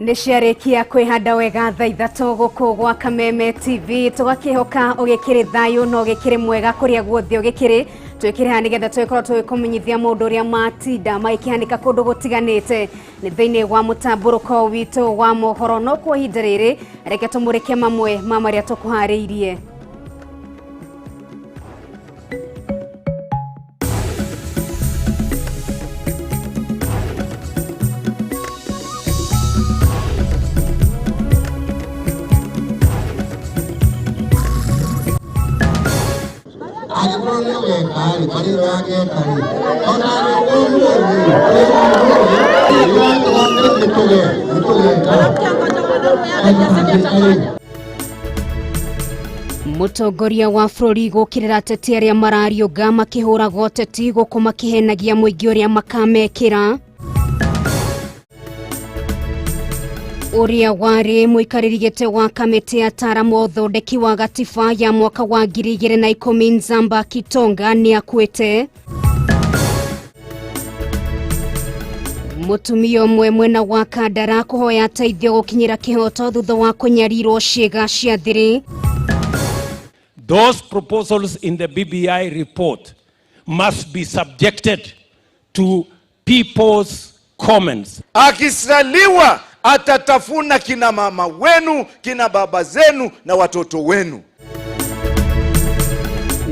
Nisharekia kwihanda wega thaa ithatu guku gwa Kameme TV tugakihoka ugikiri thayu no ugikiri mwega kuria guothe ugikiri twikire hani getha twikora twikumenyithia mundu uria matinda maikihanika kundu gutiganite ni thiini wa mutamburuko witu wa mohoro no kwa ihinda riri reke tumurike mamwe ma maria tukuhariirie. Mutongoria wa bururi gukirira ateti aria marariunga makihura goteti guku makihenagia muingi uria makamekira. Uria wari muikariri gite wa kamiti ya ataramu uthondeki wa gatiba ya mwaka wa 2010 Nzamba Kitonga ni akwite. Mutumia umwe mwena wa Kandara kuhoya teithio gukinyira kihoto thutha wa kunyarirwo ciega cia thiri. Those proposals in the BBI report must be subjected to people's comments. Akisaliwa atatafuna kina mama wenu, kina baba zenu na watoto wenu.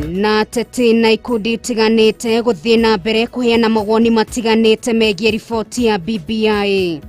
Na teti na ikundi tiganite guthie na mbere kuheana mawoni matiganite megie riboti ya BBI.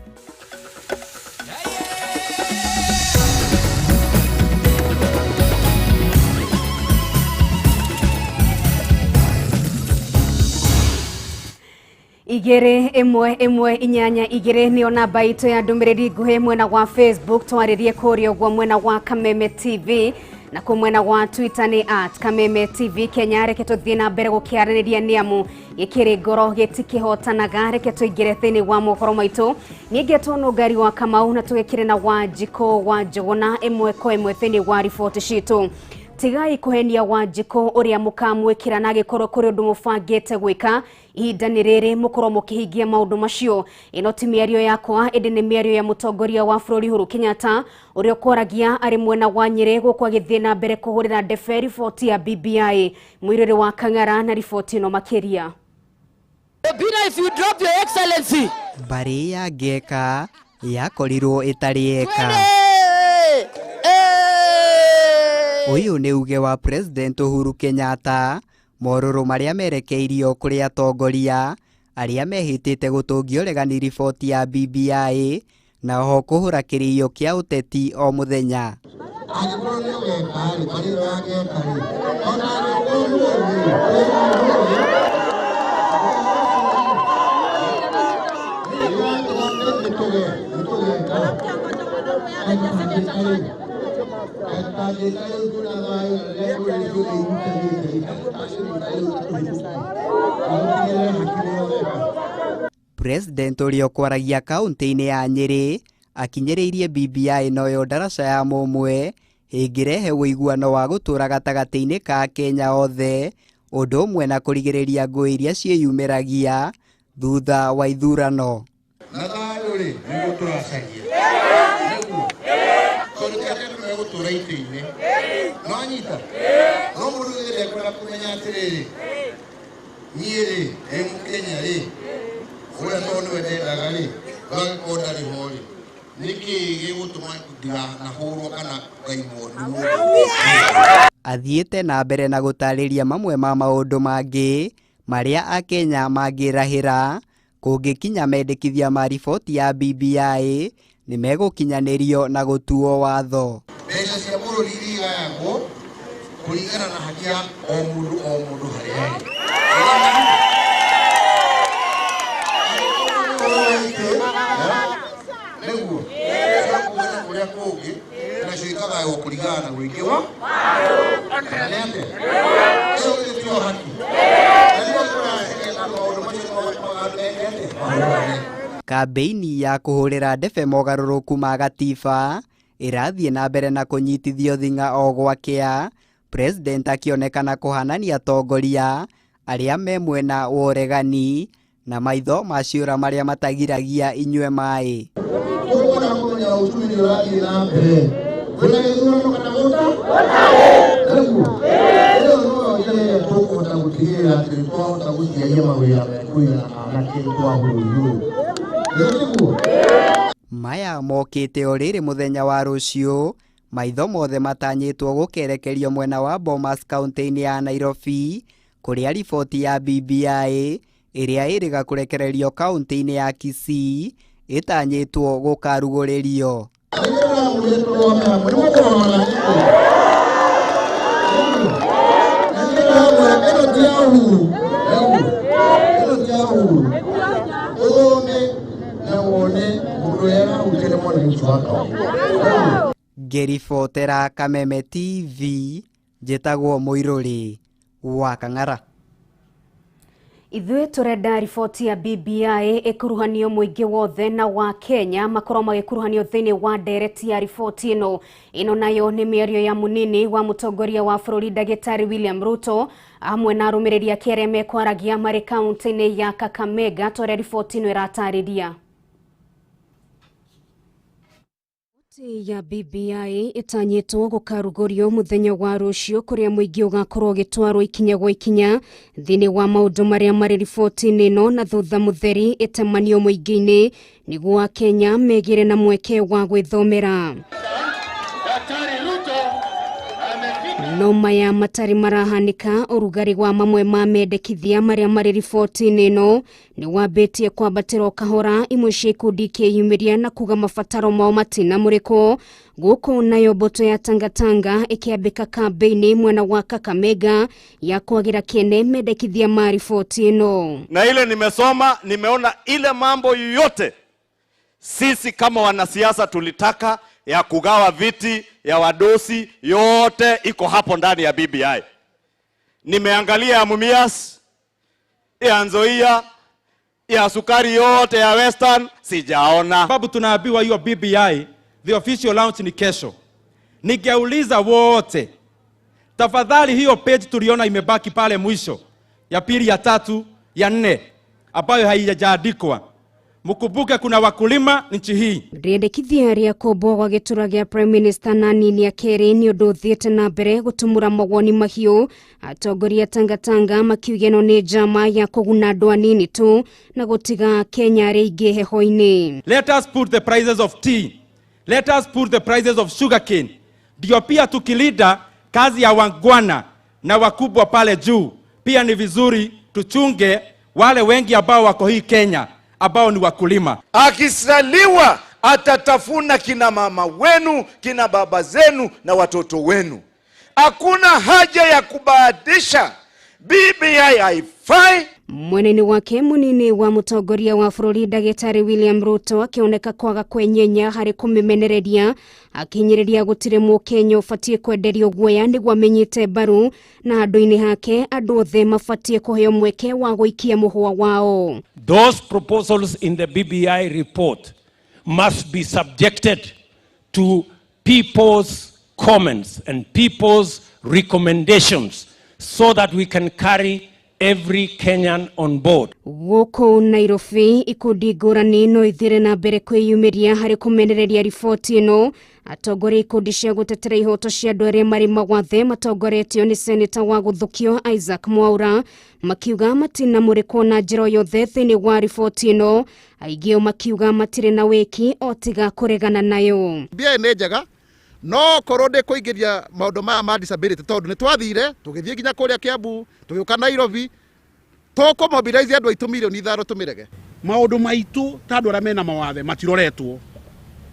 Igere emwe inyanya igere ni ona baito ya ndumiriri nguhe mwena wa Facebook twaririe kurio gwa mwena wa Kameme TV na ku mwena wa Twitter ni @Kameme TV Kenya. Reke tuthie na mbere gukiaraniria niamu gikiri ngoro gitikihotanaga. Reke tuigire thini wa mohoro maitu nigetwo Nungari wa Kamau na tugekire na Wanjiko wa Njuguna emwe ko emwe thini wa report citu. Tigai kuhenia Wanjiko uria mukamwikira na gikoro kuri undu mufangite gwika ihinda ni riri mukoro mukihingia maundu macio. Ino ti miario yakwa indi ni miario ya mutongoria wa bururi Uhuru Kenyatta uria kwaragia ari mwena wa Nyeri gukwa githie na mbere kuhurira ndebe riboti ya BBI. Mwiriri wa Kang'ara na riboti ino makiria. If you drop your excellency bari ya ngeka yakorirwo itarieka. Uyu ni uge wa President Uhuru Kenyatta mororo maria merekeirio kuri atongoria aria mehitite gutungio regani riboti ya BBI na ho kuhura kiriyo kia uteti o muthenya. President urio kwaragia kaunti-ini ya Nyeri akinyiriirie BBI noyo ndaraca ya mumwe ingirehe wiguano wa gutura gatagati-ini ka Kenya othe undu umwe na kurigiriria ngui iria ciiyumiragia thutha wa ithurano. Athiete na mbere na gutariria mamwe ma maundu mangi maria Akenya mangirahira kungikinya mendekithia ma riboti ya BBI ni megukinyanirio na gutuo watho. Mbeca cia bururi irigayagwo kuringana na haki ya o mundu haria neguo kuria kungi nacio ikagaywo kuringana na wingi wa anete iyo ndio haki. Kambeini ya kuhurira ndebe mogaruruku ma gatiba irathie na mbere na kunyitithio thinga o gwakea. President akionekana kuhanania atongoria aria me mwena wa uregani na maitho maciura maria matagiragia inywe mai. yuragi na mbere kuna githurano kana guta no yeye tukuhota gutigirira ati twahota guciaria mawira mekuira anake twahururu maya mokite o riri muthenya wa rucio maitho mothe matanyitwo gukerekerio mwena wa Bomas County ya Nairobi kuria riboti ya BBI iria iriga kurekererio kaunti ya Kisii itanyitwo gukaruguririo. Gerifotera Kameme TV jetagwo Muiruri wa Kang'ara. Ithuĩ tũrenda riboti ya BBI ĩkuruhanio mũingĩ wothe na wa Kenya makorwo magĩkuruhanio thĩinĩ wa ndereti ya riboti ĩno nayo nĩ mĩario ya mũnini wa mũtongoria wa bũrũri Ndagĩtarĩ William Ruto hamwe na arũmĩrĩri ake arĩa mekwaragia marĩ kaunti-inĩ ya Kakamega tũrĩa riboti ĩno ĩratarĩria. Ya BBI itanyitwo gukarugorio muthenya wa rucio kuria muingi ugakorwo gitwarwo ikinya gwa ikinya thini wa maundu maria mari riboti-ini ino na thutha mutheri itemanio muingi-ini niguo Kenya megire na mweke wa gwithomera. No maya matari marahanika urugari wa mamwe ma mendekithia maria mari riboti-ini ino ni wambitie kwambatĩra kahora imwe cia ikundi kĩyumĩria na kuga mabataro mao matina mũrĩko guku nayo mboto ya Tangatanga ikiambika kambeini mwena wa Kakamega ya kwagira kene mendekithia ma riboti ino. Na ile nimesoma nimeona ile mambo yote sisi kama wanasiasa tulitaka ya kugawa viti ya wadosi yote iko hapo ndani ya BBI. Nimeangalia ya Mumias, ya Nzoia, ya Sukari yote ya Western sijaona. Sababu tunaambiwa hiyo BBI the official launch ni kesho. Ningeuliza wote, tafadhali hiyo page tuliona imebaki pale mwisho ya pili ya tatu ya nne ambayo haijaandikwa. Mukumbuke kuna wakulima nchi hii. Riendekithia ria kombo gwa gitura gia Prime Minister na nini ya keri ni undu thiete na mbere gutumura mawoni mahiu atongoria Tangatanga makiuga no ni njama ya kuguna andu anini tu na gutiga Kenya rĩingĩ heho-ini. Let us put the prices of tea. Let us put the prices of sugarcane. Ndio pia tukilida kazi ya wangwana na wakubwa pale juu. Pia ni vizuri tuchunge wale wengi ambao wako hii Kenya ambao ni wakulima. Akisaliwa atatafuna kina mama wenu, kina baba zenu na watoto wenu. Hakuna haja ya kubahatisha. BBI haifai. Mweneni wake munini wa mutongoria wa bũrũri Ndagĩtarĩ William Ruto akioneka kwaga kwenyenya hari kumimenereria akinyiriria gutire Mũkenya ufatie kwenderio guoya niguo amenyite mbaru na andu-ini hake andu othe mafatie kuheo mweke wa guikia muhwa wao. Those proposals in the BBI report must be subjected to people's comments and people's recommendations so that we can carry every Kenyan on board. Guku Nairobi ikundi ngũrani no ithire na mbere kwĩyumĩria hari kumenereria riboti ino atongoria ikundi cia gutetera ihoto cia andu arĩa marĩ mawathe matongoretio ni seneta wa guthukio Isaac Mwaura makiuga matina mũrĩko na njĩra yothe thĩinĩ wa riboti ino aingĩ makiuga matirĩ na wĩki o tiga kũregana nayo. Bia nĩ njega no korwo ndĩ kũingĩria maũndũ maya ma disability tondu nĩ twathire tũgĩthiĩ nginya kũrĩa Kiambu tũgĩũka Nairobi tũkũmobilize andũ aitũ milioni 5 tũmĩrege. Maũndũ maitũ ta andũ arĩa mena mawathe matiroretwo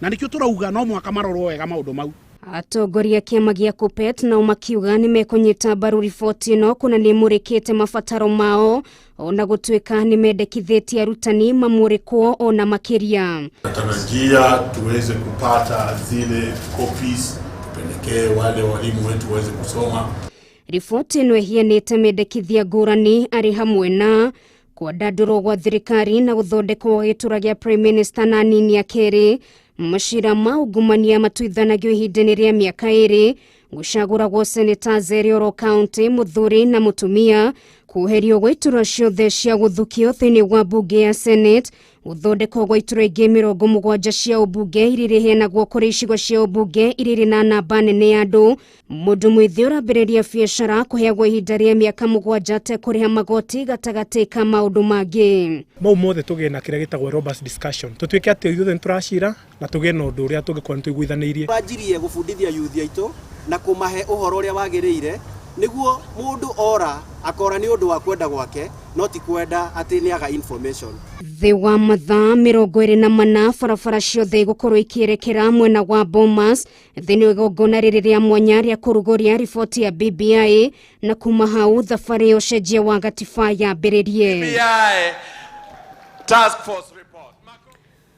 na nikio turauga no mwaka marorwo wega maũndũ mau. Atongoria kĩama gĩa KUPPET nao makiuga nĩ mekũnyita mbaru riboti ino kuna nĩ mũrĩkĩte mabataro mao ona gũtuĩka nĩ mendekithĩtie arutani mamũrĩkwo ona makĩria. Natarajia tuweze kupata zile copies tupelekee wale walimu wetu waweze kusoma. Riboti ino ihianĩte mendekithia ngũrani arĩ hamwe na kwandandũrwo gwa thirikari na gũthondekwo gĩtura gĩa Prime Minister na nini ya keri mashira ma ungumania matuithanagio ihinda-inĩ rĩa mĩaka 2 gucagũragwo seneta Zerioro County muthuri na mutumia kuherio gwa itura ciothe cia guthukio thiini wa bunge ya Senate, guthondekwo gwa itura ingi 70 cia ubunge iriri heanagwo kuri icigo cia ubunge iriri na namba nene ya andu, mundu mwithi urambereria biacara kuheagwo ihinda ria miaka 7 te kuriha magoti gatagati ka maundu mangi. Mau mothe tugie na kire gitagwo robust discussion tutuike ati ithuothe nturacira na tugie na undu uria tungikorwo tuiguithanirie. Twanjirie gubundithia youth aitu na kumahe uhoro uria wagiriire niguo mundu ora akora ni undu wa kwenda gwake no ti kwenda ati ni aga information. Thi wa mathaa 24 barabara ciothe gukorwo ikierekera mwena wa Bomas thiini igongona riri ria mwanya ria kurugoria riboti ya BBI na kuma hau thabari ya ucenjia wa gatiba yambiririe. BBI Task Force report.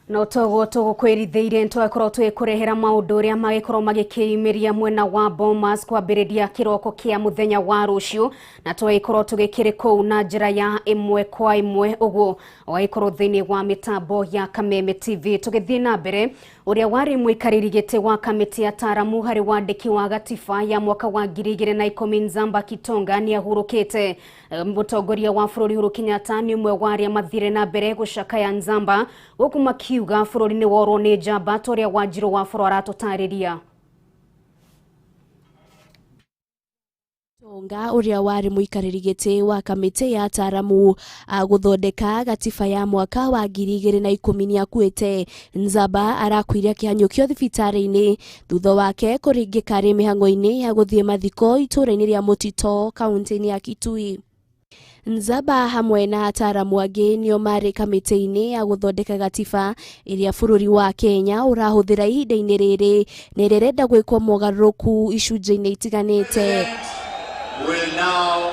No togo kwĩrithiire ntwakorwo twikurehera maundu uria magikorwo magikiimiria mwena wa Bomas kwambiriria kiroko kia muthenya wa rucio na twakorwo tugikiri kou na njira ya imwe kwa imwe uguo waikorwo thiini wa mitambo ya Kameme TV. Tugithii na mbere, uria wari mwikariri giti wa kamiti ya taramu hari wandiki wa gatiba ya mwaka wa 2010 Nzamba Kitonga ni ahurukite. Mutongoria wa bururi Uhuru Kenyatta ni umwe wa aria mathire na mbere gucakaya Nzamba guku makiuga bururi ni worwo ni njamba toria Wanjiru wa bururi aratutariria. Tonga uria wari muikariri giti wa kamiti ya taramu guthondeka gatiba ya mwaka wa 2010 ni akuite. Nzamba arakwire kihanyukio thibitari-ini thutha wake kuringika ri mihango-ini ya guthie mathiko itura-ini ria Mutito kaunti-ini ya Kitui. Nzamba hamwe na ataramu angi nio mari kamiti-ini ya guthondeka gatiba iria bururi wa Kenya urahuthira ihinda-ini riri ni rirenda gwikwo mogaruruku icunjĩ-ini itiganite. Will now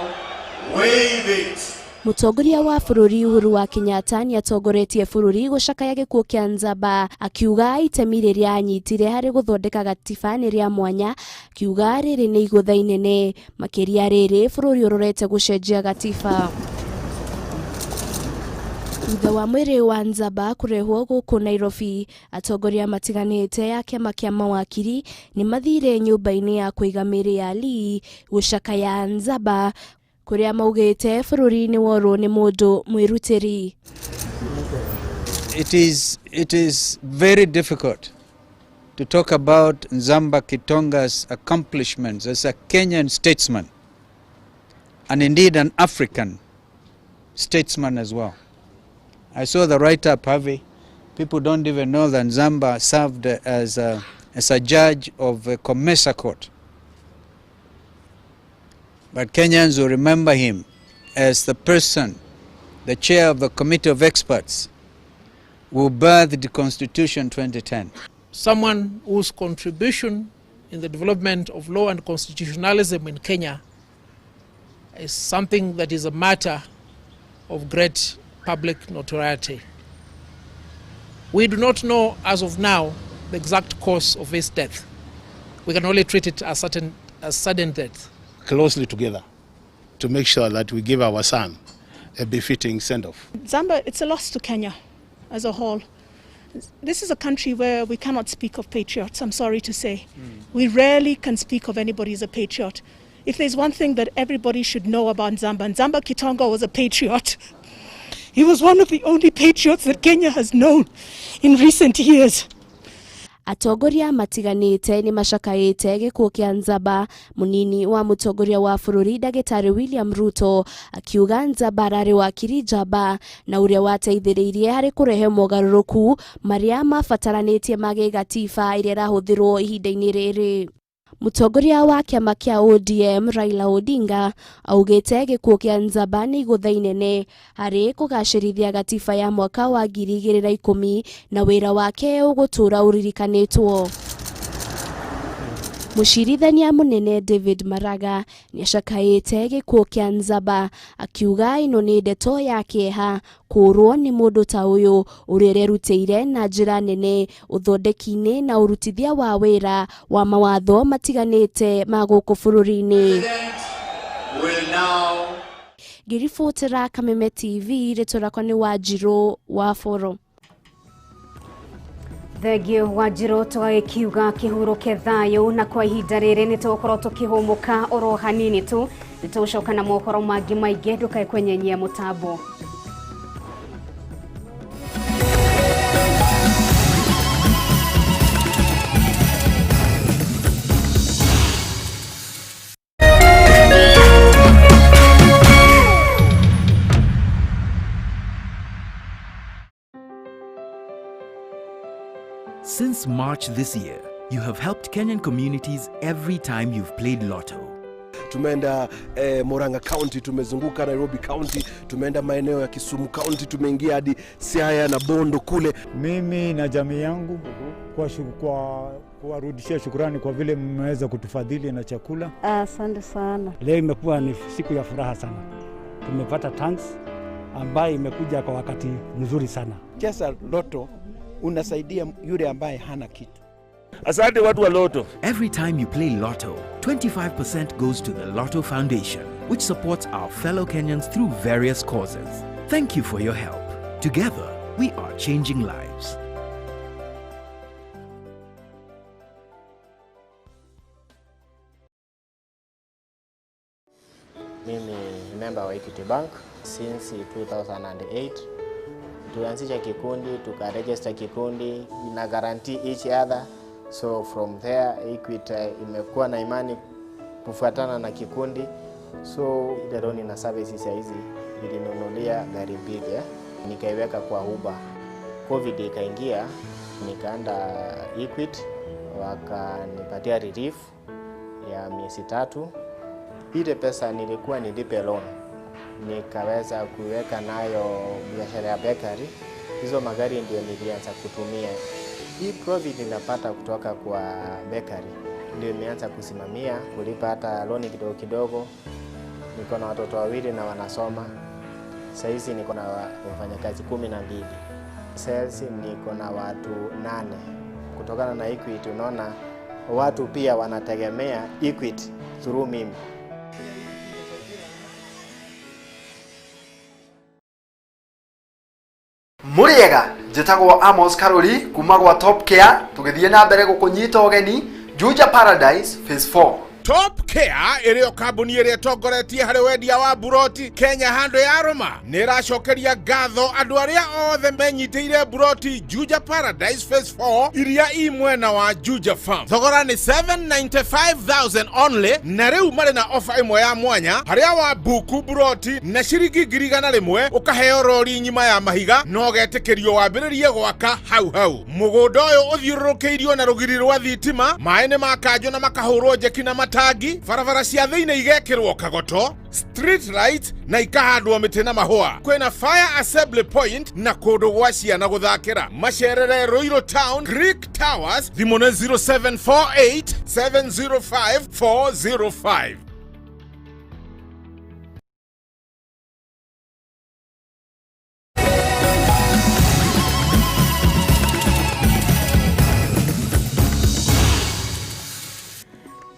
waive it. Mutongoria wa bururi Uhuru wa Kenyatta ni atongoretie bururi gucakaya gikuo kia Nzamba akiuga itemi riria anyitire hari guthondeka gatiba ni ria mwanya, akiuga riri ni igutha inene makiria riri bururi urorete gucenjia gatiba. Thutha wa mwiri wa Nzamba kurehwo guku Nairobi, atongoria matiganite ya kiama kia mawakiri ni mathire nyumba-ini ya kuiga miri ya Lee gucakaya Nzamba kuria maugite bururi ni worwo ni mundu mwirutiri. It is very difficult to talk about Nzamba Kitonga's accomplishments as a Kenyan statesman and indeed an African statesman as well. I saw the write-up, Harvey. People don't even know that Nzamba served as a judge of a Kameme court. But Kenyans will remember him as the person, the chair of the committee of experts who birthed the Constitution 2010. Someone whose contribution in the development of law and constitutionalism in Kenya is something that is a matter of great public notoriety. We do not know as of now the exact cause of his death. We can only treat it as sudden death. Closely together to make sure that we give our son a befitting send-off. Nzamba, it's a loss to Kenya as a whole. This is a country where we cannot speak of patriots, I'm sorry to say. We rarely can speak of anybody as a patriot. If there's one thing that everybody should know about Nzamba, Nzamba Kitonga was a patriot. He was one of the only patriots that Kenya has known in recent years. Atongoria matiganite ni macakaite gikuo kia Nzamba. Munini wa mutongoria wa bururi Ndagĩtarĩ William Ruto akiuga Nzamba ararĩ wakiri njamba na uria wateithĩrĩirie hari kurehe mogaruruku maria mabataranitie mage gatiba iria irahuthirwo ihinda-ini riri. Mutongoria wa kiama kia ODM Raila Odinga augite gikuo kia Nzamba ni igutha inene hari kugacirithia gatiba ya mwaka wa 2010 na wira wake ugutura uririkanitwo. Mucirithania munene David Maraga ni acakaite gikuo kia Nzamba akiuga ino ni ndeto ya kieha kurwo ni mundu ta uyu urererutĩire na njira nene uthondeki-ini na urutithia wa wira wa mawatho matiganite ma guku bururi-ini. Ngiribotera Kameme TV ritorako ni Wanjiru wa Foro. Thegio Wanjiru tugakiuga kihuruke thayo na kwa ihinda riri ni tugukorwo tukihumuka oro hanini tu nitũcoka na mohoro mangĩ maingĩ ndukae kwenye nyia mũtambo. Since March this year, you have helped Kenyan communities every time you've played Lotto. Tumeenda Murang'a County, tumezunguka Nairobi County, tumeenda maeneo ya Kisumu County, tumeingia hadi Siaya na Bondo kule. Mimi na jamii yangu kuwarudishia shukrani kwa vile mmeweza kutufadhili na chakula. Asante sana. Leo imekuwa ni siku ya furaha sana. Tumepata thanks ambayo imekuja kwa wakati mzuri sana. Cheza Lotto unasaidia yule ambaye hana kitu. Asante watu wa Lotto. Every time you play Lotto, 25% goes to the Lotto Foundation, which supports our fellow Kenyans through various causes. Thank you for your help. Together, we are changing lives. Mimi ni member wa Equity Bank since 2008. Tulianzisha kikundi, tukaregister kikundi, na guarantee each other. So from there, Equity imekuwa na imani kufuatana na kikundi. So ile loan na services ya hizi nilinunulia gari big, nikaiweka kwa Uber. COVID ikaingia, nikaenda Equity, wakanipatia relief ya miezi 3. Ile pesa nilikuwa nilipe loan, nikaweza kuweka nayo biashara ya bakery. Hizo magari ndio nilianza kutumia. Hii profit ninapata kutoka kwa bakery ndio nimeanza kusimamia, kulipa hata loan kidogo kidogo. Niko na watoto 2 na wanasoma. Sasa hizi niko na wafanyakazi 12. Sales niko na watu 8. Kutokana na Equity, unaona watu pia wanategemea Equity through mimi. Muriega njitagwo Amos Karuri kuma gwa Top Care, tugithie na mbere gukunyita ogeni Juja Paradise Phase 4. Top Care ĩrĩo kambuni ĩrĩa tongoretie harĩ wendia wa buroti Kenya handũ ya Roma nĩracokeria ngatho andũ arĩa othe menyitĩire buroti Juja Paradise Phase 4 iria i mwena wa Juja Farm. Thogora nĩ 795,000 only, na rĩu marĩ na offer ĩmwe ya mwanya harĩa wa buku buroti na ciringi 100 ũkaheo rori nyima ya mahiga no getĩkĩrio wambĩrĩrie gwaka hau hau. Mũgũnda ũyũ ũthiũrũrũkĩirio na rũgiri rwa thitima, maĩ nĩ makanjwo na makahũrwo njeki na tagi, barabara cia thĩinĩ igekĩrwo kagoto, street light na ikahandwo mĩtĩ na mahũa. Kwĩna fire assembly point na kũndũ gwa ciana gũthakĩra. Macerere Ruiru Town, Greek Towers, thimũ nĩ 0748 705 405.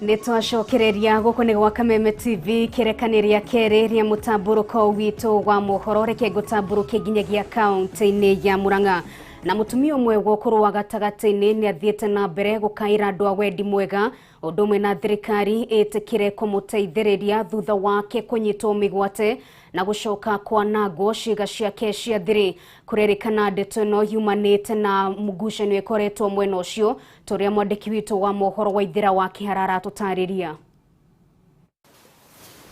Nitwacokereria guku ni gwa Kameme TV kirekaniria keri ria mutamburuko witu wa mohoro reke gutamburuke nginyagia kaunti-ini ya Murang'a. Na mutumia umwe gukuru wa gatagati-ini ni athiete na mbere gukaira andu a wendi mwega undu umwe na thirikari itikire kumuteithiriria thutha wake kunyitwo migwate na gucoka kwanangwo ciĩga ciake cia thiri. Kurerikana ndeto ĩno yumanĩte na mũgucanio ĩkoretwo mwena ũcio, tũrĩa mwandĩki witũ wa mohoro wa Ithira wa Kĩhara tũtarĩria.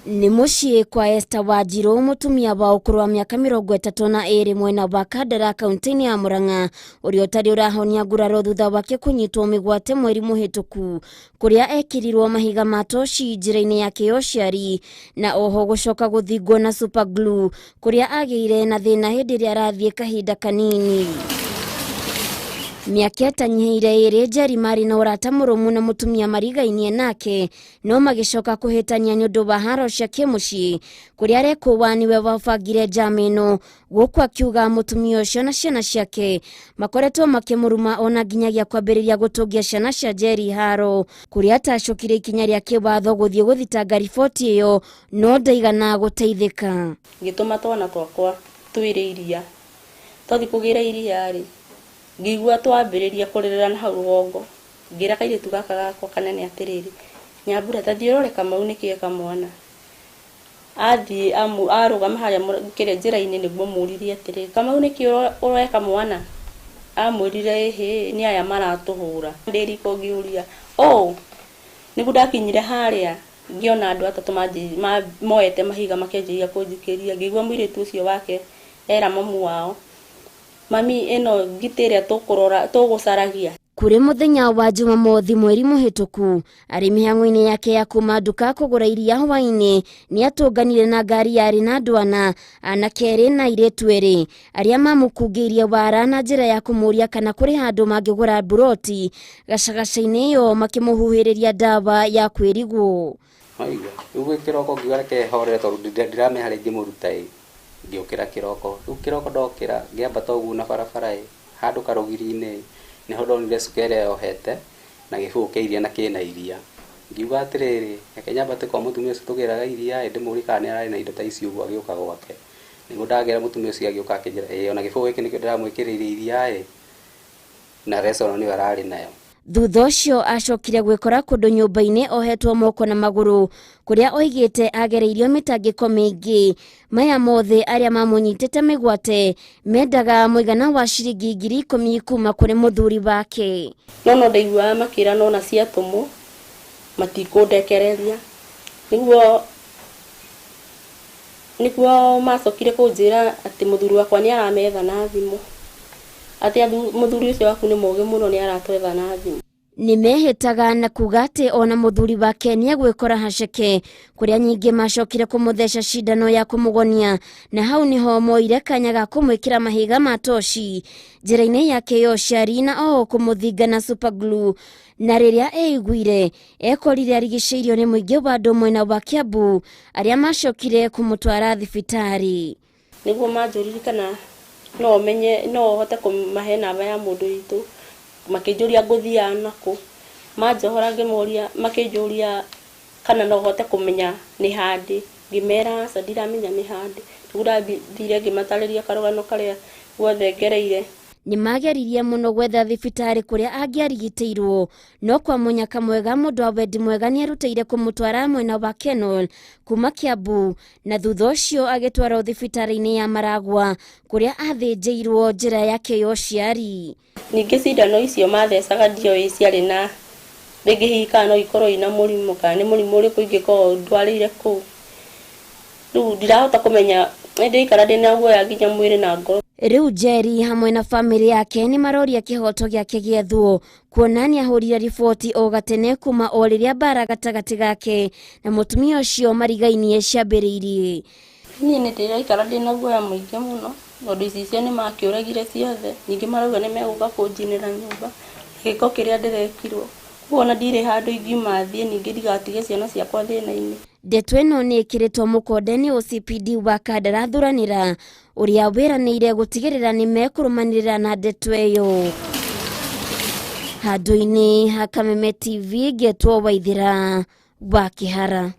Ni muciĩ kwa Esther Wanjiru, mutumia wa ukuru wa miaka 32 mwena wa Kandara kaunti-ini ya Murang'a, uria utari urahonia nguraro thutha wake kunyitwo migwate mweri muhituku, kuria ekirirwo mahiga ma toci njira-ini yake ya uciari na oho gucoka guthingwo na super glue, kuria agiire na thina hindi iria arathie kahinda kanini. Miaka ĩtanyiheire ĩrĩ njeri mari na ũrata mũrũmu na mutumia marigainie nake, no magicoka kuhĩtania nĩ ũndũ wa haro cia kĩmũciĩ, kũrĩa arekũwa niwe wabangire njama ĩno, gũkũ akiuga mutumia ũcio na ciana ciake makoretwo makĩmũruma ona nginyagia kwambĩrĩria gũtũngia ciana cia njeri haro, kũrĩa atacokire ikinya rĩa kĩwatho gũthiĩ gũthitanga riboti ĩyo, no ndaigana gũteithĩka. Ngĩtũma twana twakwa twĩre iria, twathi kũgĩra iria rĩ, ngigua twambĩrĩria kũrĩrĩra na hau rũgongo, ngira kairĩtu gaka gakwa kanene atĩrĩrĩ, Nyambura tathii ũrore Kamau nĩkĩe kamwana. athi arugama haria kire njira-ini niguo muririe atiri Kamau niki ureka mwana amurire he ni aya maratuhura ndiriko ngiuria nigu ndakinyire haria ngiona andu atatu moete mahiga makenjia kunjikiria ngigua mwiritu ucio wake era mamu wao mami eno ngitire tugucaragia kuri muthenya wa Jumamothi mweri muhituku arimi hang'oini yake ya kuma nduka kugura iria hwaini ni atunganire na ngari yari na ndwana anakeri na iretu eri aria mamukungirie wara na njira ya kumuria kana kuri handu mangigura buroti gacagaca-ini iyo makimuhuhiriria ndawa ya kwirigwo maiga ugu kiroko ngiwara ke horere tondu ndirame hari ngimuruta ngiukira kiroko kiroko ndokira ngiamba togu na barabara handu karugiri-ini niho ndonire cukere yohete na gibuku kia iria na kina iria ngiuga atiriri reke nyambate kwa mutumia ucio tugiraga iria ndimuri kana ni arari na indo ta icio uguo agiuka gwake nigo ndagera mutumia ucio agiuka akinjira ona gibuku giki nikio ndiramwikiriire iria na reso ni arari nayo thutha ucio acokire gwikora kundu nyumba-ini ohetwo moko na maguru kuria oigite agereirio mitangiko mingi maya mothe aria mamunyitite migwate mendaga muigana wa ciringi 10,000 kuma kuri muthuri wake no ndaigua makira na cia tumu matikundekereria niguo macokire kunjira ati muthuri wakwa ni arametha na thimu ati muthuri ucio waku ni muge muno ni aratwetha na thimu ni mehitaga na kugate ona muthuri wake ni agwikora haceke kuria nyingi macokire kumutheca cindano ya kumugonia na hau niho moire kanya ga kumwikira mahiga matoshi njira-ini yake yo ciari na kumuthinga na super glue na riria eigwire ekorire arigiceirio ni muingi wa andu mwena wa Kiambu aria macokire kumutwara thibitari niguo manjuririkana no menye no hote kumahe namba ya mundu itu makijuria nguthia naku manjohora ngimuria makijuria kana no hote kumenya ni handi ngimera ndiramenya ni handi tugura thire ngimatariria karugano karia guothe ngereire ni mageririe muno gwetha thibitari kuria angiarigiteirwo no kwa munyaka mwega mundu wa wendi mwega ni arutire kumutwara mwena wa Kenol kuma Kiambu na thutha ucio agitwarwo thibitari-ini ya Maragwa kuria athinjirwo njira yake yo ciari ningi cindano icio mathecaga ndio ciari na ringi hika no ikorwo ina murimu kana ni murimu uri kuingiko ndwarire ku riu ndirahota kumenya ndikara ndina guoya nginya mwiri na ngoro riu Jerry hamwe na family yake ni maroria kihoto giake giethwo kuonania ahurire riboti o gatene kuma o riria bara gatagati gake na mutumia ucio marigainie ciambiriirie ni ndiraikara ndina guoya muingi muno ndu icio ni makiuragire ciothe ningi marauga ni meguka kunjinira nyumba giko kiria ndirekirwo kuona ndire handu ingiuma thie ningi ndigatige ciana ciakwa thina-ini ndeto ino ni ikiritwo mukonde-ini OCPD wa kandarathuranira uria wiranire gutigirira ni mekurumanirira na ndeto iyo handu-ini ha Kameme TV getwo Waithira wa Kihara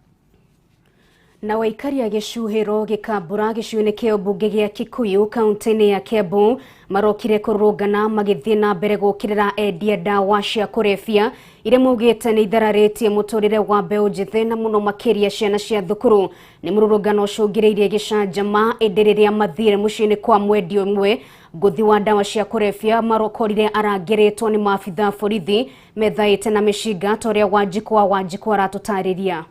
na waikaria gicuhiro gikambura giciune kia bunge gia Kikuyu kaunti-ini ya Kiambu marokire kurungana magithie na mbere gukirira endia ndawa cia kurebia ire mugite ni ithararitie muturire wa mbeu njithe na muno makiria ciana cia thukuru ni mururungano ucungireirie gicanjama enderiria mathire muciini kwa mwendio mwe nguthi wa ndawa cia kurebia marokorire arangiritwo ni maabitha borithi methaite na mishinga toria Wanjikwa aratutariria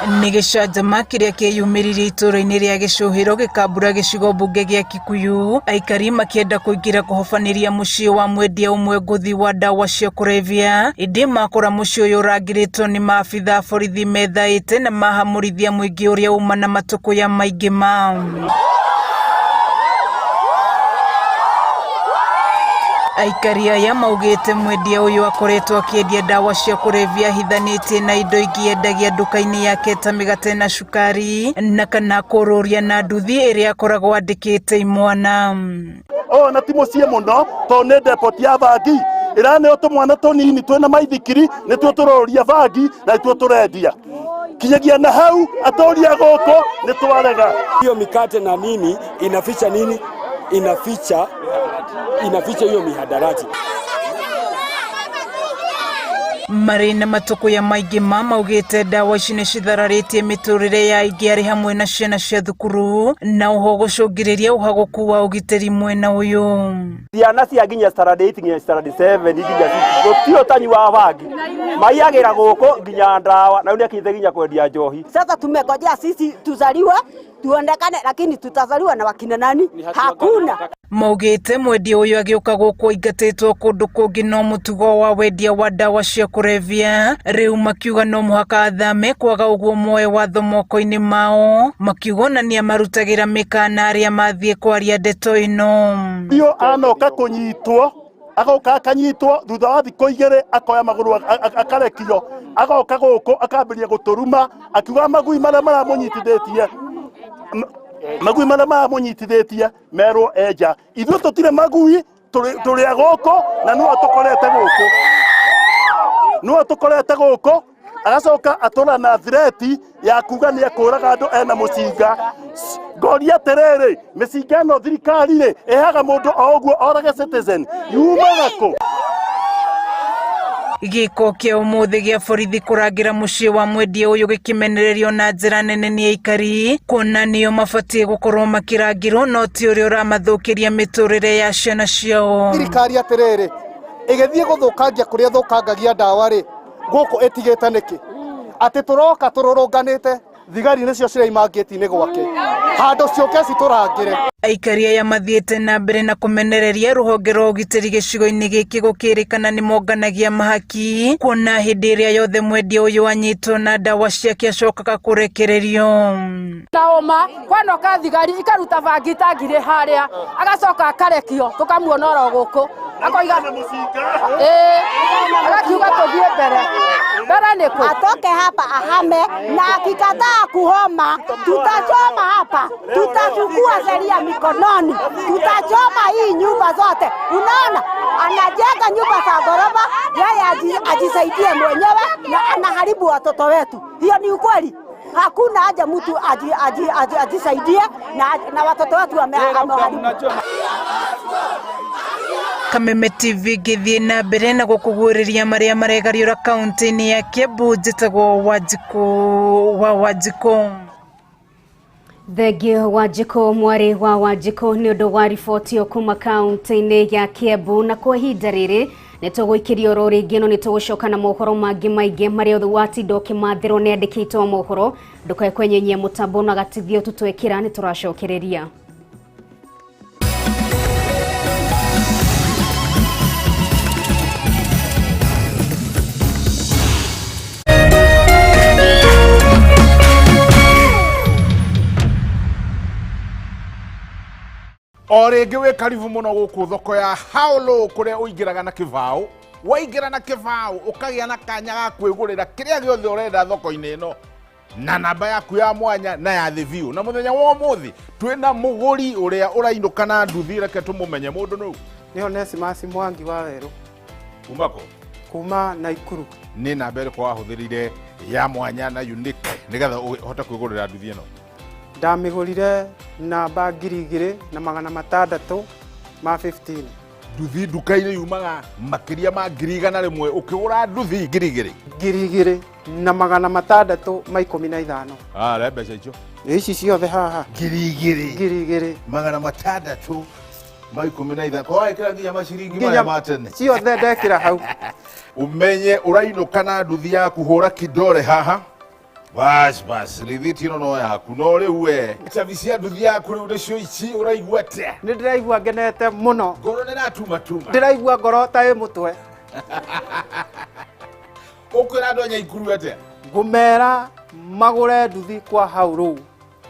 ni gicanjama kiria kiyumiririe itũra-inĩ ria gicuhiro gikambura gicigo bunge gia Kikuyu aikari makienda kuingira kuhofaniria mucii wa mwendia umwe nguthi wa ndawa cia kurebia indi makora mucii uyu urangiritwo ni maabitha borithi methaite na mahamurithia muingi uria uma na matuku ya maingi mao aikari aya maugite mwendia uyu akoretwo akiendia ndawa cia kurebia hithanitie na indo ingi endagia nduka-ini yake ta migate na cukari na kana kururia na nduthi iria akoragwo andikite imwana na ti mucie muno to ne depot ya bangi irane tumwana tunini twina maithikiri nituo turoria bangi na nituo turendia kinyagia na hau atoria goko nitwarega hiyo mikate na nini inaficha nini inaficha hiyo mihadarati. marĩ na matũkũ ya maingĩ maugĩte ndawa ici nĩ cithararĩtie mĩtũrĩre ya aingĩ arĩ hamwe na ciana cia thukuru na oho gũcũngĩrĩria ũhagũku wa ũgitĩri mwena ũyũ. Ciana cia nginya standard 8 nginya standard 7 nginya gũtirĩ ũtanyi wa bangi maiagĩra gũkũ nginya ndawa na nĩakĩte nginya kwendia njohi. Sasa tumengojea sisi tuzaliwe tuonekane, lakini tutazaliwa na wakina nani? Hakuna. Maugĩte mwendia ũyũ agĩũka gũkũ aingatĩtwo kũndũ kũngĩ no mũtugo wa wendia wa ndawa cia kũrebia, rĩu makiuga no mũhaka athame kwaga ũguo moe watho moko-inĩ mao, makiuga na nĩamarutagĩra mĩkana arĩa mathiĩ kwaria ndeto ĩno. Iyo anoka kũnyitwo agoka akanyitwo thutha wa thikũ igĩrĩ akoya magũrũ akarekio, agoka gũkũ akambĩrĩria gũtũruma akiuga magui marĩa maramũnyitithĩtie magui marĩa maramũnyitithĩtie merwo enja. Ithuĩ tũtirĩ magui, tũrĩ agũkũ na nĩwe tũkorete gũkũ. Agacoka atũra na threat ya kuga nĩ ekũraga andũ ena mũcinga. Ngoria terere mĩcinga ĩno thirikari-rĩ ĩhaga mũndũ o ũguo orage citizen yumaga kũ? Gĩko kĩa ũmũthĩ gĩa borithi kũrangĩra mũciĩ wa mwendia ũyũ gĩkĩmenererio na njĩra nene nĩ aikari, kuona nĩo mabatiĩ gũkorwo makĩrangĩrwo no ti ũrĩa ũramathũkĩria mĩtũrĩre ya ciana ciao. Thirikari atĩrĩrĩ ĩgĩthiĩ gũthũkangia kũrĩa thũkangagia ndawa-rĩ gũkũ ĩtigĩte nĩkĩ? Atĩ tũroka tũrũrũnganĩte thigari nĩcio ciraima ngĩti-inĩ gwake handũ ciũke citũrangĩre. Aikari aya mathiĩte na mbere na kũmenereria rũhonge rwa ũgitĩri gĩcigo-inĩ gĩkĩ gũkĩrĩkana nĩ monganagia mahaki, kuona hĩndĩ ĩrĩa yothe mwendia ũyũ anyitwo na ndawa ciake acokaga kũrekererio. Naoma kwanoka thigari ikaruta bangi tangire harĩa agacoka akarekio tukamuona oro gũkũ akoiga agakiuga tũthiĩ mbere nĩkũ atoke hapa ahame na akikataa kuhoma tutachoma hapa, tutachukua sheria mikononi, tutachoma hii nyumba zote. Unaona anajenga nyumba za ghorofa yeye ajisaidie mwenyewe na anaharibu watoto wetu. Hiyo ni ukweli. Hakuna haja mtu ajisaidie na watoto wetu wameharibu. Kameme TV gĩthiĩ na mbere na gũkũguũrĩria marĩa maregariũra kaunti-inĩ ya Kiambu. Njĩtagwo Wanjikũ. Thengio Wanjikũ mwarĩ wa Wanjikũ nĩ ũndũ wa riboti ĩyo kuma kaunti-inĩ ya Kiambu, na kwa ihinda rĩrĩ nĩ tũgũikĩria oro rĩngĩ no nĩ tũgũcoka na mohoro mangĩ maingĩ marĩa othe watinda ũkĩmathĩrwo nĩ andĩkĩtwo mohoro. Ndũkae kwenyenyia mũtambo na gatithio tũtwĩkĩra nĩ tũracokereria. O rĩngĩ wĩ karibu mũno gũkũ thoko ya Haũlũ kũrĩa ũingĩraga na kĩbaũ. Waingĩra na kĩbaũ ũkagĩa na kanya ga kwĩgũrĩra kĩrĩa gĩothe ũrenda thoko-inĩ ĩno na namba yaku ya mwanya na ya the view. Na mũthenya wa ũmũthĩ twĩna mũgũri ũrĩa ũrainũka na nduthi, reke tũmũmenye mũndũ nũu. Nĩ Onesimus Mwangi wa Werũ. Kuma kũ? Kuma Naikuru. Nĩ namba ĩrĩkũ wahũthĩrire ya mwanya na unique nĩgetha ũhote kwĩgũrĩra nduthi ĩno? Ndamĩgũrire namba 2,615. Nduthi nduka-inĩ yumaga makĩria ma 100,000 ũkĩgũra nduthi 2,615. Re mbeca icio ici ciothe haha 2,615 kwa ĩkĩra nginya maciringi maya ma tene ciothe ndekĩra hau. Ũmenye ũrainũka na nduthi yaku, hũra kidole haha. Bas rithiti ĩno no yaku. No rĩu we cabi cia nduthi yaku rĩu nĩcio ici ũraigua atĩa? Nĩ ndĩraigua ngenete mũno. Ngoro nĩratuma. Ndĩraigua ngoro ta ĩ mũtwe. Ũkwĩra andũ a Nyaikuru atĩa? Ngũmera magũre nduthi kwa Haũlũ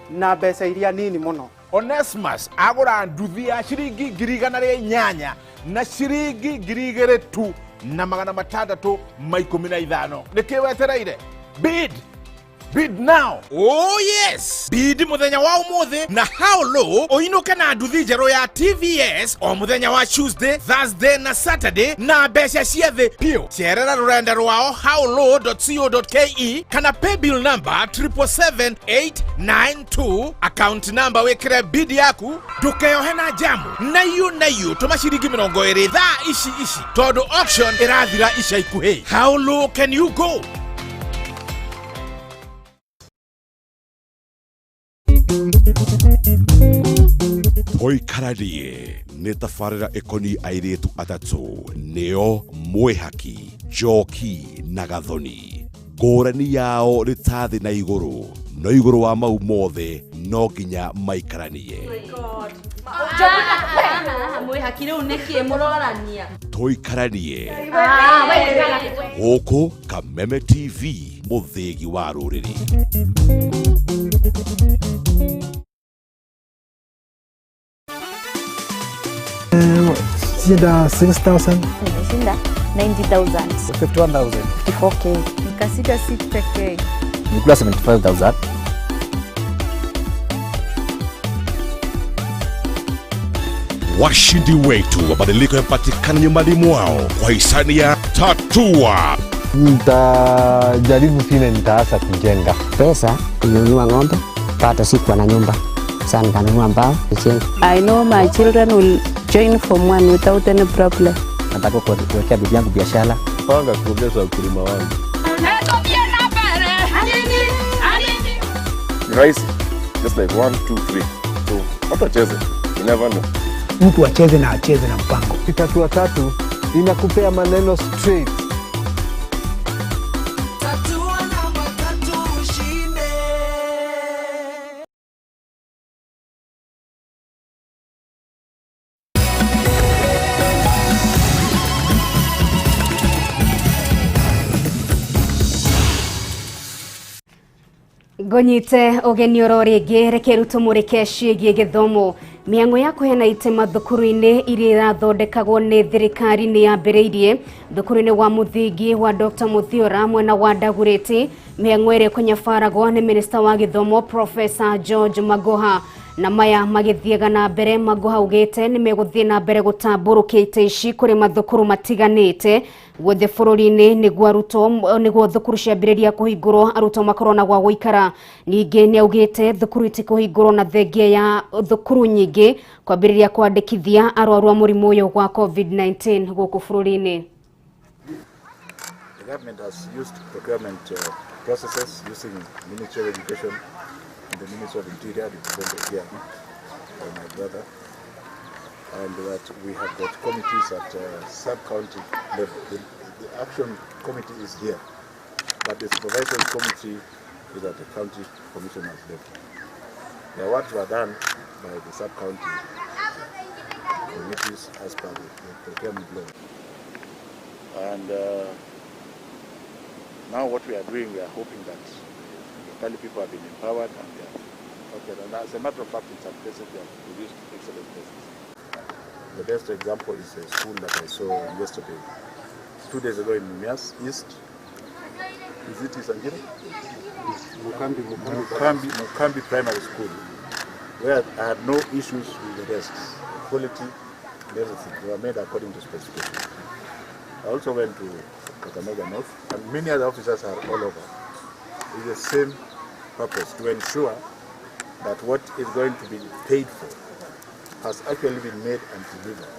na mbeca iria nini mũno. Onesimus agũra nduthi ya ciringi 108 na ciringi 2,615. Nĩkĩ wetereire? Bid Bid now. Oh yes. Bid muthenya wa umuthe na how low oinuke na nduthi njeru ya TVS o muthenya wa Tuesday, Thursday na Saturday na mbeca ciothe pio. Cerera rurenda rwao howlow.co.ke kana pay bill number 777-892 account number wekire bid yaku ndukeyohe na jamu na yu tumaciringi 20 thaa ici tondu auction irathira ica ikuhi. How low can you go? Toikaranie nĩ tabarĩra ĩkoniĩ airĩtu atatũ nĩo Mwĩhaki, Njoki na Gathoni. Ngũrani yao nĩ ta thĩ na igũrũ, no igũrũ wa mau mothe no nginya maikaranie. Mwĩhaki rĩu nĩkĩ mũrorania? Toikaranie gũkũ Kameme TV, mũthĩgi wa rũrĩrĩ. Shinda 6,000. Shinda 90,000. 51,000. 54K. Nikasida 60K. Nikula 75,000. Washindi wetu mabadiliko yapatikana nyumbani mwao kwa hisani ya Tatua. Nitajaribu vile nitaanza kujenga. Pesa kununua ng'ombe, pata sikuwa na nyumba. Sana kanunua mbao, kujenga. I know my children will join from one without any problem. Nataka kuwekea bibi yangu biashara. Panga kuongeza ukulima wangu. Ni rahisi. Just like 1, 2, 3. So, hata cheze. You never know. Mtu acheze na mpango. Kitatua tatu inakupea maneno straight. Ngonyite ogeni ororingi reke rutumurike ciĩgie gĩthomo. Mĩang'o ya kũheana itema thukuru-inĩ iria irathondekagwo nĩ thirikari nĩ yambĩrĩirie thukuru-inĩ wa mũthingi wa Dr. Muthiora mwena wa Ndagurĩti. Mĩang'o ĩrĩa kũnyabaragwo nĩ minista wa gĩthomo Professor George Magoha. Na maya magĩthiaga na mbere, Magoha augĩte nĩ megũthiĩ na mbere gũtambũrũkia itĩ ici kũrĩ mathukuru matiganĩte guothe bũrũri-inĩ nĩguo thukuru ciambĩrĩria kũhingũrwo arutwo makorwo na gwa gũikara. Ningĩ nĩ augĩte thukuru itikũhingũrwo na thengia ya thukuru nyingĩ kwambĩrĩria kwandĩkithia arwaru a mũrimũ ũyũ wa COVID-19 gũkũ bũrũri-inĩ. The government has used procurement processes using Ministry of Education and the Ministry of Interior, represented here by my brother, and that we have got committees at sub-county level. The action committee is here, but the supervisory committee is at the county commissioner's level. The awards were done by the sub-county committees as per the procurement law. And now what we are doing, we are hoping that locally people have been empowered and they are okay. And as a matter of fact, in some cases they have produced excellent cases. The best example is a school that I saw yesterday, 2 days ago in Mumias East. Is it Isangire? Mukambi Primary School, where I had no issues with the desks, quality and everything. They were made according to specifications. I also went to Kakamega North, and many other officers are all over. It's the same purpose, to ensure that what is going to be paid for has actually been made and delivered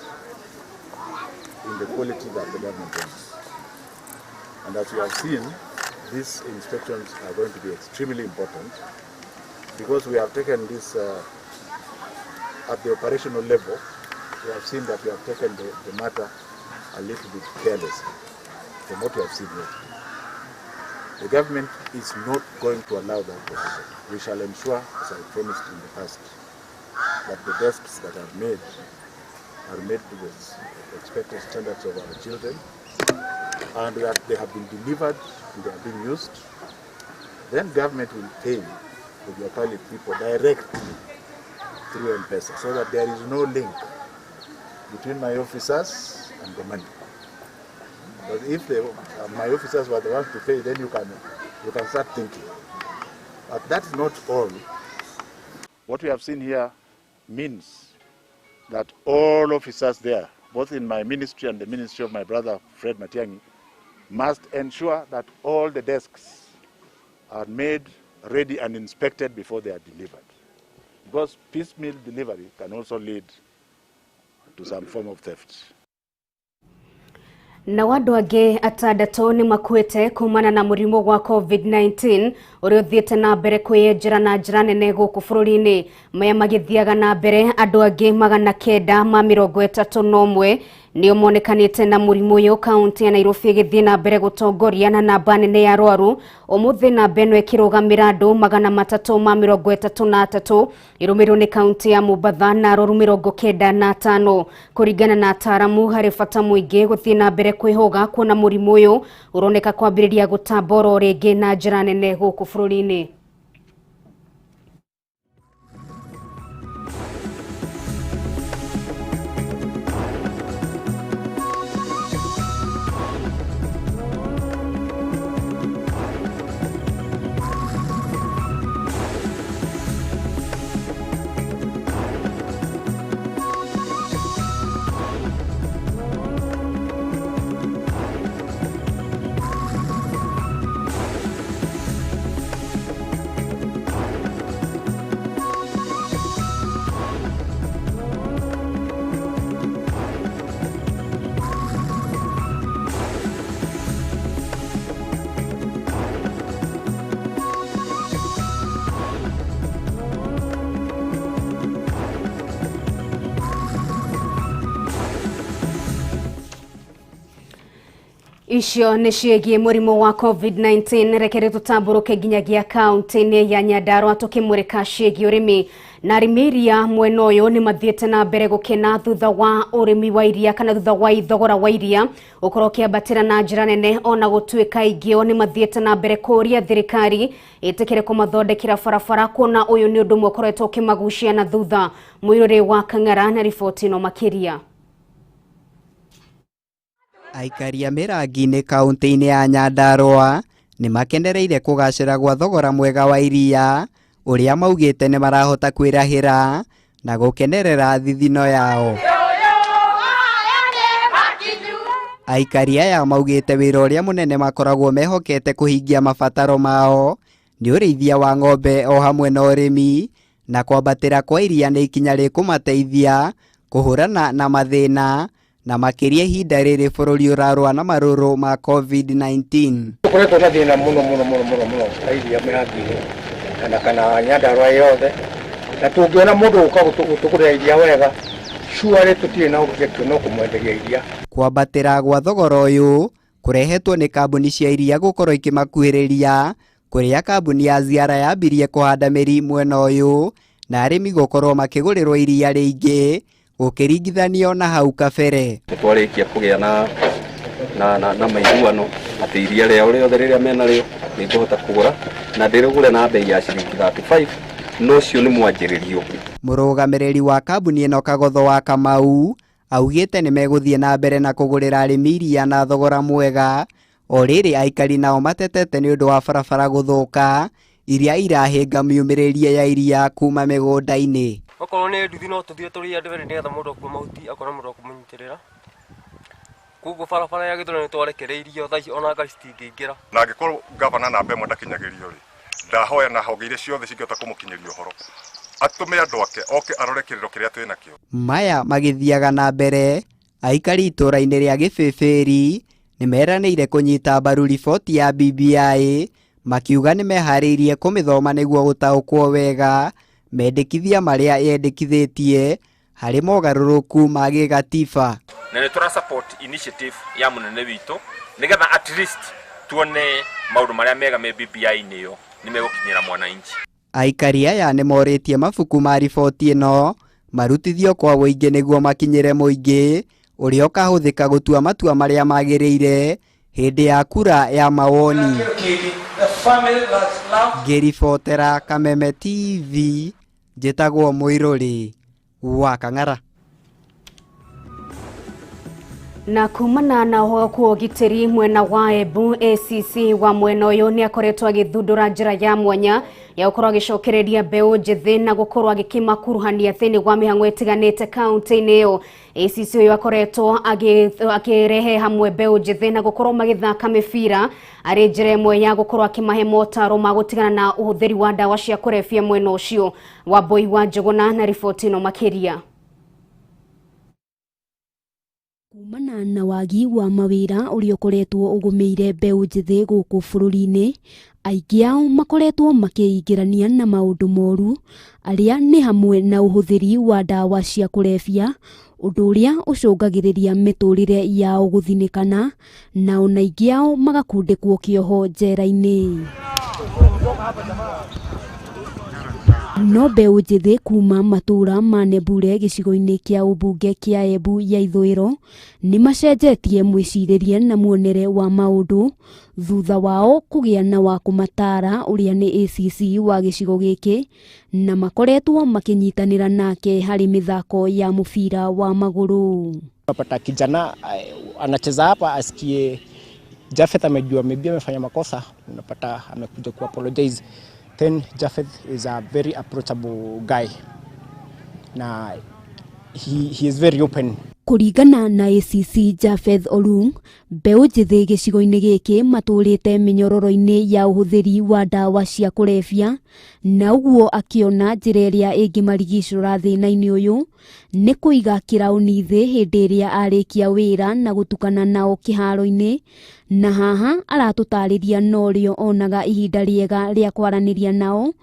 in the quality that the government wants. And as you have seen, these inspections are going to be extremely important because we have taken this at the operational level. We have seen that we have taken the matter a little bit carelessly from what we have seen here. The government is not going to allow that to happen. We shall ensure, as I promised in the past, that the desks that are made to the expected standards of our children, and that they have been delivered and they are being used. Then government will pay the locality people directly through M-Pesa, so that there is no link between my officers and the money. But if my officers were the ones to pay, then you can start thinking. But that's not all. What we have seen here means that all officers there, both in my ministry and the ministry of my brother Fred Matiang'i, must ensure that all the desks are made ready and inspected before they are delivered. Because piecemeal delivery can also lead to some form of theft. Na wandu angi atandatu ni makuite kumana na murimu wa COVID-19 uri uthiete na mbere kwiyenjera na njira nene guku bururi-ini. Maya magithiaga na mbere, andu angi 931 nio monekanite na murimu uyu kaunti ya Nairobi igithie na mbere gutongoria na namba nene ya arwaru. Umuthi na mbeno ikirugamira andu 333 irumirwo ni kaunti ya Mombasa na arwaru 95. Kuringana na ataramu, hari bata muingi guthie na mbere kwihoga kuona murimu uyu uroneka kwambiriria gutambora ringi na njira nene guku bururi-ini. Icio ni ciĩgiĩ murimu wa COVID-19. Rekere tutamburuke nginyagia kaunti-ini ya Nyandarua tukimurika ciĩgiĩ urimi. Na arĩmi iria mwena ũyũ ni mathiĩte na mbere gũkena thutha wa ũrĩmi wa iria kana thutha wa thogora wa iria ũkorwo ũkĩambatĩra na njĩra nene, ona gũtuĩka ingĩ ni mathiĩte na mbere kũria thirikari ĩtĩkĩre kũmathondekera barabara, kuona ũyũ ni ũndũ ũmwe ũkoretwo ũkĩmagucia na thutha. Mũirũrĩ wa Kang'ara na riboti ĩno makĩria. Aikari a Mirangi-inĩ kaunti-inĩ ya Nyandarua nĩ makenereire kũgacĩra gwa thogora mwega wa iria ũrĩa maugĩte nĩ marahota kwĩrahĩra na gũkenerera thithino yao. Aikari aya maugĩte wĩra ũrĩa mũnene makoragwo mehokete kũhingia mabataro mao nĩ ũrĩithia wa ng'ombe o hamwe na ũrĩmi, na kwambatĩra kwa iria nĩ ikinya rĩkũmateithia kũhũrana na mathĩna na makĩria ihinda rĩrĩ bũrũri ũrarũa na marũrũ ma COVID-19. Tũkoretwo na thĩna mũno iria Mirangi-inĩ kana Nyandarua yothe, na tũngĩona mũndũ ũka gũtũgũrĩra iria wega, surely tũtirĩ na objection no kũmwenderia iria. Kwambatĩra gwa thogora ũyũ kũrehetwo nĩ kambuni cia iria gũkorwo ikĩmakuhĩrĩria, kũrĩa kambuni ya Ziara yambirie kũhanda mĩri mwena ũyũ na arĩmi gũkorwo makĩgũrĩrwo iria rĩingĩ gũkĩringithanio na hau kabere. Twarĩkia kũgĩa na maiguano atĩ iria rĩao rĩothe rĩrĩa mena rĩo nĩ ngũhota kũgũra na ndĩrĩgũre na bei ya ciringi 35, no cio nĩ mwanjĩrĩrio. Mũrũgamĩrĩri wa kambuni ĩno Kagotho wa Kamau augĩte nĩ megũthiĩ na mbere na kũgũrĩra arĩmi iria na thogora mwega, o rĩrĩ aikari nao matetete nĩ ũndũ wa barabara gũthũka iria irahĩnga miumĩrĩrie ya iria kuma mĩgũnda-inĩ. Okorwo nĩ nduthi no tũthiĩ tũrĩa ndĩrĩ nĩgetha mũndũ akuue mahuti akona mũndũ akũmũnyitĩrĩra. Koguo barabara ya Gĩthũri nĩ twarekereirio thaa ici ona ngari citingĩingĩra. Na angĩkorwo gavana namba ĩmwe ndakinyagĩrio rĩ, ndahoya na honge iria ciothe cingĩhota kũmũkinyĩria ũhoro, atũme andũ ake oke arore kĩrĩro kĩrĩa twĩ nakĩo. Maya magĩthiaga na mbere, aikari itũũra-inĩ rĩa Gĩbĩbĩri nĩ meranĩire kũnyita mbaru riboti ya BBI, makiuga nĩ meharĩirie kũmĩthoma nĩguo gũtaũkwo wega mendekithia marĩa yendekithĩtie harĩ mogarũrũku ma gĩgatiba. Na nĩ tũra support initiative ya mũnene witũ nĩgetha at least tuone maũndũ marĩa mega me BBI-inĩ ĩyo nĩ megũkinyĩra mwananchi. Aikari aya nĩ morĩtie mabuku ma riboti ĩno marutithio kwa mũingĩ nĩguo makinyĩre mũingĩ ũrĩa ũkahũthĩka gũtua matua marĩa magĩrĩire hĩndĩ ya kura ya mawoni. Ngĩribotera Kameme TV, njĩtagwo Mũirũrĩ wa Kang'ara. Na kumana na ho giteri mwena wa Embu, ACC wa mwena uyu ni akoretwo agithundura njira ya mwanya ya gukorwo agicokereria mbeu njithi na gukorwo agikimakuruhania thiini wa mihango itiganite kaunti-ini iyo. ACC uyu akoretwo akirehe hamwe mbeu njithi na gukorwo magithaka mibira ari njira imwe ya gukorwo akimahe motaro ma gutigana na uhuthiri wa ndawa cia kurebia mwena ucio. Wambui wa Njuguna na riboti ino makiria. Kumana na wagi wa mawira uria ukoretwo ugumeire mbeu njithi guku bururi-ini, aingi ao makoretwo makiingirania na maundu moru aria ni hamwe na uhuthiri wa ndawa cia kurebia, undu uria ucungagiriria miturire yao guthinikana na ona aingi ao magakundikwo kioho njera-ini. No mbeu njithi kuma matura ma Nebure gicigo-ini kia ubunge kia Embu ya ithwiro ni macenjetie mwiciririe na muonere wa maundu thutha wao kugia na wa kumatara uria ni ACC wa gicigo giki na makoretwo makinyitanira nake hari mithako ya mubira wa maguru. Unapata kijana anacheza hapa asikie Jafeth amejua maybe amefanya makosa, unapata amekuja ku apologize. Then Jafeth is a very approachable guy. Na he is very open. Kuringana na ACC Jafeth Olung, mbeu njithi gicigo-ini giki maturite minyororo-ini ya uhuthiri wa ndawa cia kurebia, na uguo akiona njira iria ingimarigicura thina-ini uyu ni kuiga kirauni thi hindi iria arikia wira na gutukana nao kiharo-ini, na haha aratutariria norio onaga ihinda riega ria kwaraniria nao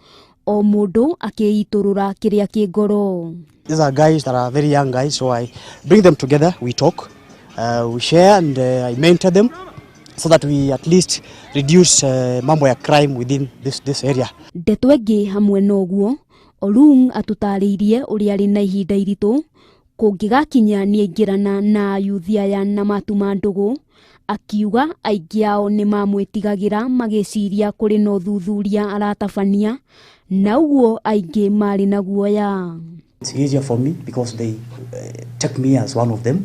o mundu akiiturura kiria kingoro. These are guys that are very young guys, so I bring them together, we talk, we share, and I mentor them so that we at least reduce mambo ya crime within this area. Ndeto ingi hamwe noguo, Olung atutariirie uria ari na ihinda iritu kungigakinya ni aingirana na ayuthi aya na matuma ndugu, akiuga aingi ao ni mamwitigagira magiciria kuri na uthuthuria aratabania, na uguo aingi mari na guoya. It's easier for me because they take me as one of them,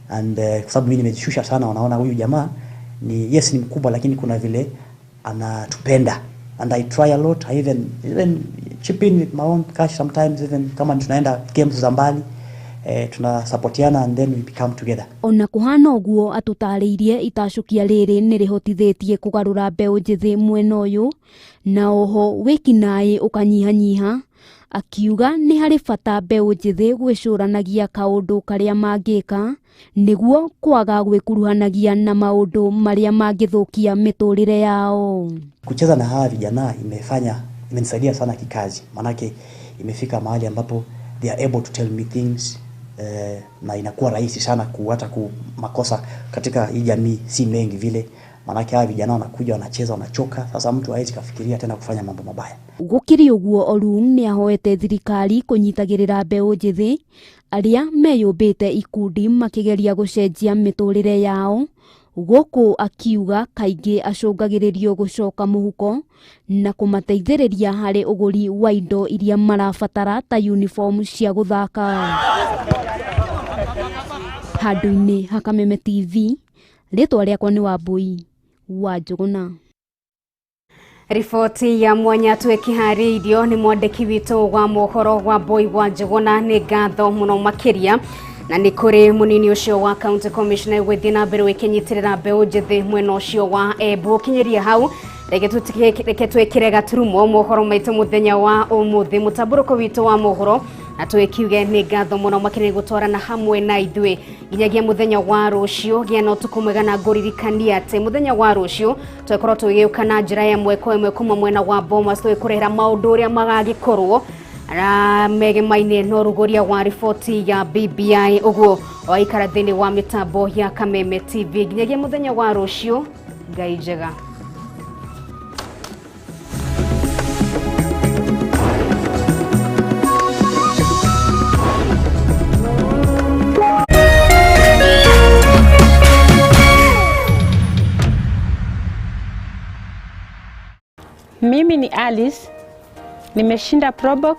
and kwa sababu mimi nimejishusha sana, wanaona huyu jamaa ni yes ni mkubwa lakini kuna vile anatupenda, and I try a lot. I even chip in with my own cash sometimes, even kama tunaenda games za mbali tunasupportiana and then we become together. Ona kuhana uguo atutariirie itacukia riri ni rihotithitie kugarura mbeu njithi mwena uyu, na oho wikinai ukanyihanyiha, akiuga ni hari bata mbeu njithi gwicuranagia kaundu karia mangika niguo kwaga gwikuruhanagia na maundu maria mangithukia miturire yao. Kucheza na hawa vijana imenisaidia sana kikazi, manake imefika mahali ambapo they are able to tell me things, na inakuwa rahisi sana hata makosa katika hii jamii si mengi vile, manake hawa vijana wanakuja wanacheza wanachoka, sasa mtu hawezi kafikiria tena kufanya mambo mabaya. Gukiri uguo Olung ni ahoete thirikari kunyitagirira mbeu njithi aria meyumbite ikundi makigeria gucenjia miturire yao, guku akiuga kaingi acungagiririo gucoka muhuko na kumateithiriria hari uguri wa indo iria marabatara ta uniform cia guthaka. Handu-ini ha Kameme TV, ritwa riakwa ni Wambui wa Njuguna. Riboti ya mwanya twekihariirio ni mwandiki witu wa mohoro Wambui wa Njuguna. Ni ngatho muno makiria na ni kuri munini ucio wa county commissioner gwithina mbere wikinyitirira mbeu njithi mwena ucio wa Embu. Kinyiria hau reke twekire gaturumo mohoro maitu muthenya wa umuthi. Mutaburuko witu wa mohoro na twekiuge ni ngatho muno makiria gutwarana hamwe na ithwe nginyagia muthenya wa rucio gia no tukumwega na nguririkania ati muthenya wa rucio twekorwo tugiuka na njira ya mweko imwe kuma mwena wa Bomas twikurehera maundu uria magagikorwo megemaine no rugoria wa riboti ya BBI uguo waikara thini wa mitambo ya Kameme TV nginyagia muthenya wa rucio. Ngai njega. Mimi ni Alice, nimeshinda Probox